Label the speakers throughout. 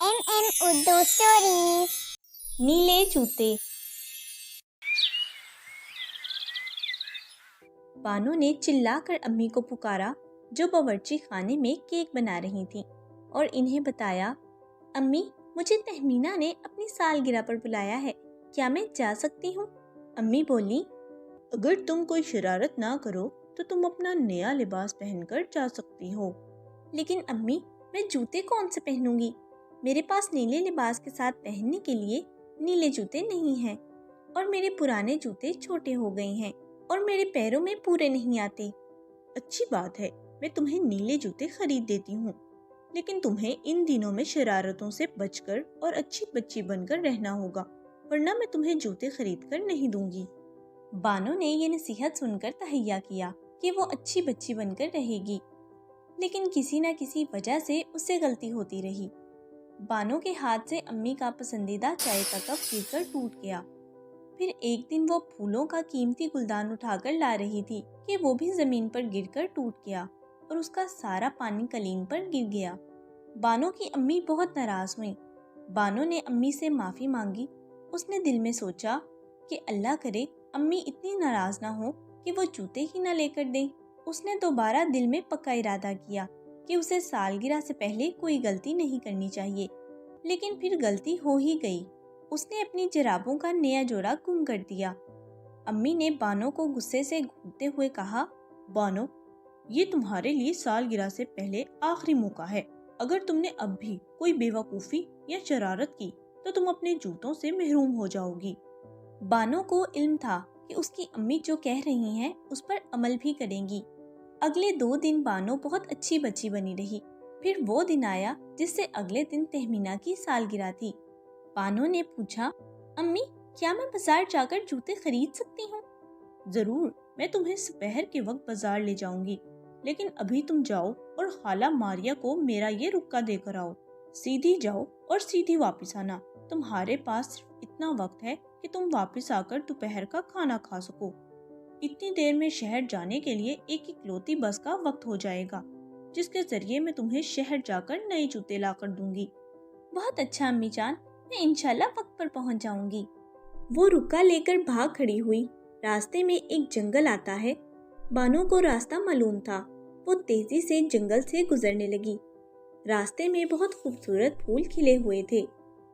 Speaker 1: Urdu stories.
Speaker 2: नीले जूते। बानो ने चिल्लाकर अम्मी को पुकारा जो बावर्ची खाने में केक बना रही थीं और इन्हें बताया, अम्मी मुझे तहमीना ने अपनी सालगिरह पर बुलाया है, क्या मैं जा सकती हूँ? अम्मी बोली,
Speaker 3: अगर तुम कोई शरारत ना करो तो तुम अपना नया लिबास पहनकर जा सकती हो।
Speaker 2: लेकिन अम्मी मैं जूते कौन से पहनूंगी? मेरे पास नीले लिबास के साथ पहनने के लिए नीले जूते नहीं हैं और मेरे पुराने जूते छोटे हो गए हैं और मेरे पैरों में पूरे नहीं आते।
Speaker 3: अच्छी बात है, मैं तुम्हें नीले जूते खरीद देती हूँ, लेकिन तुम्हें इन दिनों में शरारतों से बचकर और अच्छी बच्ची बनकर रहना होगा, वरना मैं तुम्हें जूते खरीद कर नहीं दूंगी।
Speaker 2: बानो ने ये नसीहत सुनकर तहैया किया कि वो अच्छी बच्ची बनकर रहेगी, लेकिन किसी न किसी वजह से उससे गलती होती रही। बानो के हाथ से अम्मी का पसंदीदा चाय का कप गिरकर टूट गया। फिर एक दिन वो फूलों का कीमती गुलदान उठाकर ला रही थी कि वो भी जमीन पर गिरकर टूट गया और उसका सारा पानी कलीन पर गिर गया। बानो की अम्मी बहुत नाराज हुई। बानो ने अम्मी से माफ़ी मांगी। उसने दिल में सोचा कि अल्लाह करे अम्मी इतनी नाराज ना हो कि वो जूते ही ना लेकर दें। उसने दोबारा दिल में पक्का इरादा किया कि उसे सालगिरह से पहले कोई गलती नहीं करनी चाहिए, लेकिन फिर गलती हो ही गई। उसने अपनी जराबों का नया जोड़ा गुम कर दिया। अम्मी ने बानो को गुस्से से घूरते हुए कहा,
Speaker 3: बानो, ये तुम्हारे लिए सालगिरह से पहले आखिरी मौका है। अगर तुमने अब भी कोई बेवकूफ़ी या शरारत की तो तुम अपने जूतों से महरूम हो जाओगी।
Speaker 2: बानो को इल्म था कि उसकी अम्मी जो कह रही हैं उस पर अमल भी करेंगी। अगले 2 दिन बानो बहुत अच्छी बच्ची बनी रही। फिर वो दिन आया जिससे अगले दिन तहमीना की सालगिरह थी। बानो ने पूछा, अम्मी क्या मैं बाजार जाकर जूते खरीद सकती हूँ?
Speaker 3: जरूर, मैं तुम्हें दोपहर के वक्त बाजार ले जाऊंगी, लेकिन अभी तुम जाओ और खाला मारिया को मेरा ये रुक्का देकर आओ। सीधी जाओ और सीधी वापस आना। तुम्हारे पास सिर्फ इतना वक्त है कि तुम वापस आकर दोपहर का खाना खा सको। इतनी देर में शहर जाने के लिए एक इकलौती बस का वक्त हो जाएगा, जिसके जरिए मैं तुम्हें शहर जाकर नए जूते ला कर दूंगी।
Speaker 2: बहुत अच्छा अम्मी जान, मैं इंशाल्लाह वक्त पर पहुंच जाऊंगी। वो रुक्का लेकर भाग खड़ी हुई। रास्ते में एक जंगल आता है। बानो को रास्ता मालूम था। वो तेजी से जंगल से गुजरने लगी। रास्ते में बहुत खूबसूरत फूल खिले हुए थे,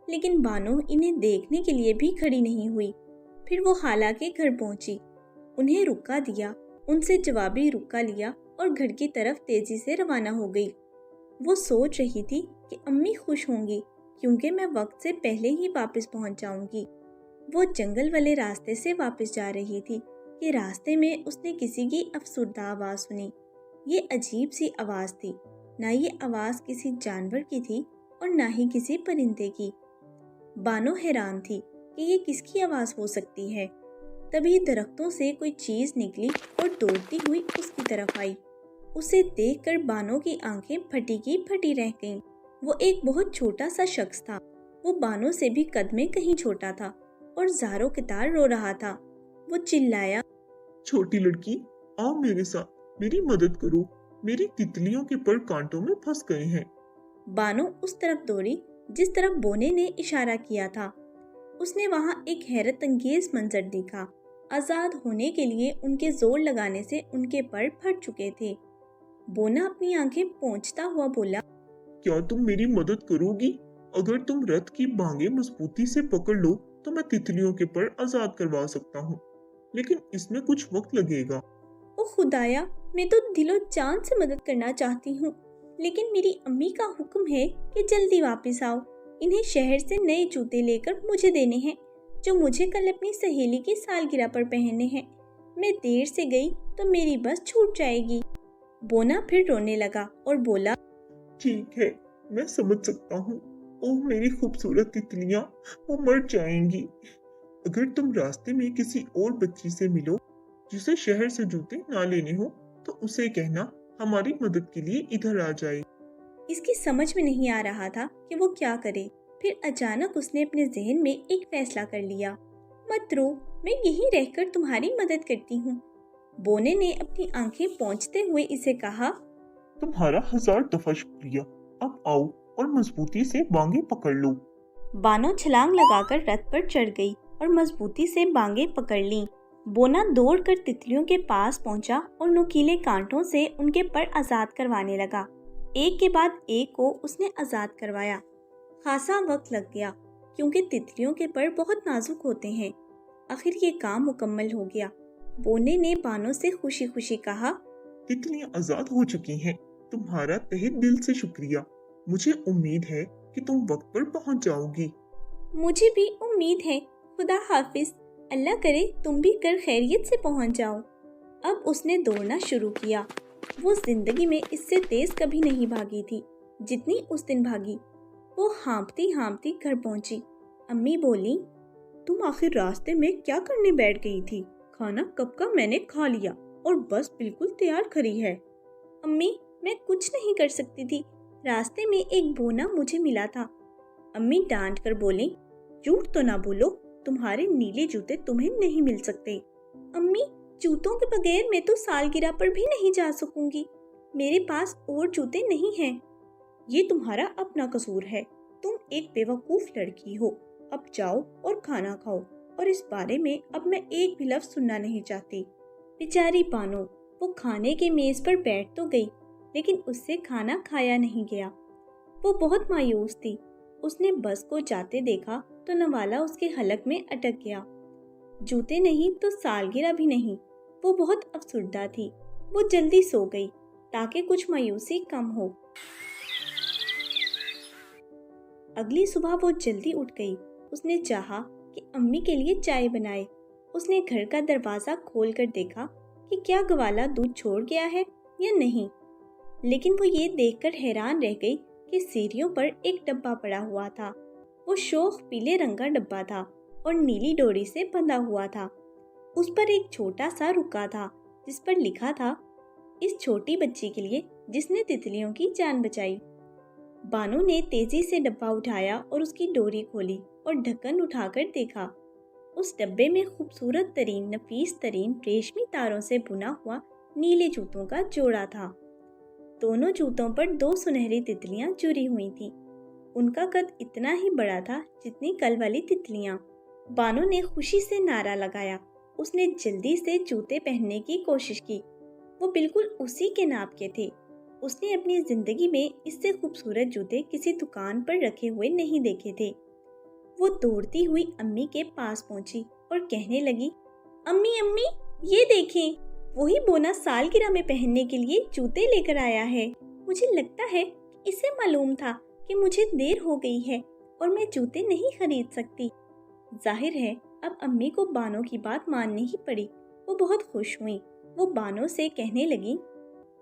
Speaker 2: लेकिन बानो इन्हें देखने के लिए भी खड़ी नहीं हुई। फिर वो खाला के घर पहुंची, उन्हें रुक्का दिया, उनसे जवाबी रुक्का लिया और घर की तरफ तेजी से रवाना हो गई। वो सोच रही थी कि अम्मी खुश होंगी क्योंकि मैं वक्त से पहले ही वापस पहुंच जाऊंगी। वो जंगल वाले रास्ते से वापस जा रही थी कि रास्ते में उसने किसी की अफसुर्दा आवाज़ सुनी। ये अजीब सी आवाज़ थी। ना ये आवाज़ किसी जानवर की थी और ना ही किसी परिंदे की। बानो हैरान थी कि ये किसकी आवाज़ हो सकती है। तभी दरख्तों से कोई चीज़ निकली और दौड़ती हुई उसकी तरफ आई। उसे देखकर बानो की आंखें फटी की फटी रह गईं। वो एक बहुत छोटा सा शख्स था। वो बानो से भी कद में कहीं छोटा था और ज़ारो कितार रो रहा था। वो चिल्लाया,
Speaker 4: छोटी लड़की, आओ मेरे साथ, मेरी मदद करो, मेरी तितलियों के पर कांटों में फंस गए हैं।
Speaker 2: बानो उस तरफ दौड़ी जिस तरफ बोने ने इशारा किया था। उसने वहाँ एक हैरत अंगेज मंजर देखा। आज़ाद होने के लिए उनके जोर लगाने से उनके पर फट चुके थे। बोना अपनी आंखें पोंछता हुआ बोला,
Speaker 4: क्या तुम मेरी मदद करोगी? अगर तुम रथ की बांगें मजबूती से पकड़ लो तो मैं तितलियों के पर आजाद करवा सकता हूँ, लेकिन इसमें कुछ वक्त लगेगा।
Speaker 2: ओ खुदाया, मैं तो दिलो जान से मदद करना चाहती हूँ, लेकिन मेरी अम्मी का हुक्म है कि जल्दी वापस आओ। इन्हें शहर से नए जूते लेकर मुझे देने हैं जो मुझे कल अपनी सहेली की सालगिरह पर पहनने हैं। मैं देर से गई तो मेरी बस छूट जाएगी। बोना फिर रोने लगा और बोला,
Speaker 4: ठीक है, मैं समझ सकता हूँ। ओह मेरी खूबसूरत तितलियाँ, वो मर जाएंगी। अगर तुम रास्ते में किसी और बच्ची से मिलो जिसे शहर से जूते ना लेने हो तो उसे कहना हमारी मदद के लिए इधर आ जाए।
Speaker 2: इसकी समझ में नहीं आ रहा था कि वो क्या करे। फिर अचानक उसने अपने जहन में एक फैसला कर लिया। मत रो, मैं यहीं रहकर तुम्हारी मदद करती हूँ। बोने ने अपनी आंखें पोंछते हुए इसे कहा,
Speaker 4: तुम्हारा 1000 दफा शुक्रिया। अब आओ, और मजबूती से बांगे पकड़ लो।
Speaker 2: बानो छलांग लगाकर रथ पर चढ़ गई और मजबूती से बांगे पकड़ लीं। बोना दौड़कर तितलियों के पास पहुंचा और नुकीले कांटों से उनके पर आजाद करवाने लगा। एक के बाद एक को उसने आजाद करवाया। खासा वक्त लग गया क्योंकि तितलियों के पर बहुत नाजुक होते हैं। आखिर ये काम मुकम्मल हो गया। बोने ने बानो से खुशी खुशी कहा,
Speaker 4: तितलियां आजाद हो चुकी हैं। तुम्हारा तहे दिल से शुक्रिया। मुझे उम्मीद है कि तुम वक्त पर पहुंच जाओगी।
Speaker 2: मुझे भी उम्मीद है। खुदा हाफिज। अल्लाह करे तुम भी कर खैरियत से पहुंच जाओ। अब उसने दौड़ना शुरू किया। वो जिंदगी में इससे तेज कभी नहीं भागी थी जितनी उस दिन भागी। वो हाँफती हाँफती घर पहुंची। अम्मी बोली,
Speaker 3: तुम आखिर रास्ते में क्या करने बैठ गई थी? खाना कब का मैंने खा लिया और बस बिल्कुल तैयार खड़ी है।
Speaker 2: अम्मी मैं कुछ नहीं कर सकती थी। रास्ते में एक बोना मुझे मिला था।
Speaker 3: अम्मी डांट कर बोली, झूठ तो ना बोलो, तुम्हारे नीले जूते तुम्हें नहीं मिल सकते।
Speaker 2: अम्मी जूतों के बगैर मैं तो सालगिरह पर भी नहीं जा सकूंगी। मेरे पास और जूते नहीं हैं।
Speaker 3: ये तुम्हारा अपना कसूर है। तुम एक बेवकूफ लड़की हो। अब जाओ और खाना खाओ और इस बारे में अब मैं एक भी लफ्ज सुनना नहीं चाहती।
Speaker 2: बेचारी बानो, वो खाने के मेज पर बैठ तो गई लेकिन उससे खाना खाया नहीं गया। वो बहुत मायूस थी। उसने बस को जाते देखा तो नवाला उसके हलक में अटक गया। जूते नहीं तो सालगिरह भी नहीं। वो बहुत अफसुर्दा थी। वो जल्दी सो गई ताकि कुछ मायूसी कम हो। अगली सुबह वो जल्दी उठ गई। उसने चाहा कि अम्मी के लिए चाय बनाए। उसने घर का दरवाज़ा खोलकर देखा कि क्या ग्वाला दूध छोड़ गया है या नहीं। लेकिन वो ये देखकर हैरान रह गई कि सीढ़ियों पर एक डब्बा पड़ा हुआ था। वो शोख पीले रंग का डब्बा था और नीली डोरी से बंधा हुआ था। उस पर एक छोटा सा रुक्का था जिस पर लिखा था, इस छोटी बच्ची के लिए जिसने तितलियों की जान बचाई। बानो ने तेजी से डब्बा उठाया और उसकी डोरी खोली और ढक्कन उठाकर देखा। उस डब्बे में खूबसूरत तरीन नफीस तरीन रेशमी तारों से बुना हुआ नीले जूतों का जोड़ा था। दोनों जूतों पर 2 सुनहरी तितलियां जुड़ी हुई थीं। उनका कद इतना ही बड़ा था जितनी कल वाली तितलियां। बानो ने खुशी से नारा लगाया। उसने जल्दी से जूते पहनने की कोशिश की। वो बिल्कुल उसी के नाप के थे। उसने अपनी जिंदगी में इससे खूबसूरत जूते किसी दुकान पर रखे हुए नहीं देखे थे। वो दौड़ती हुई अम्मी के पास पहुंची और कहने लगी, अम्मी अम्मी ये देखें, वही बोना सालगिरह में पहनने के लिए जूते लेकर आया है। मुझे लगता है कि इसे मालूम था कि मुझे देर हो गई है और मैं जूते नहीं खरीद सकती। जाहिर है अब अम्मी को बानो की बात माननी ही पड़ी। वो बहुत खुश हुई। वो बानो से कहने लगी,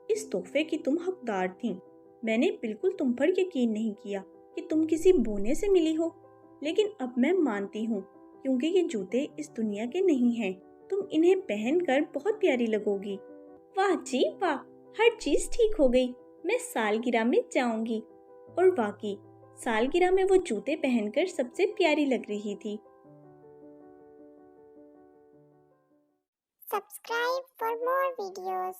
Speaker 3: इस तोहफे की तुम हकदार थीं। मैंने बिल्कुल तुम पर यकीन नहीं किया कि तुम किसी बोने से मिली हो, लेकिन अब मैं मानती हूँ क्योंकि ये जूते इस दुनिया के नहीं हैं। तुम इन्हें पहनकर बहुत प्यारी लगोगी।
Speaker 2: वाह जी वाह, हर चीज ठीक हो गई। मैं सालगिरह में जाऊंगी। और वाकई सालगिरह में वो जूते पहनकर सबसे प्यारी लग रही थी।
Speaker 1: Subscribe for more videos.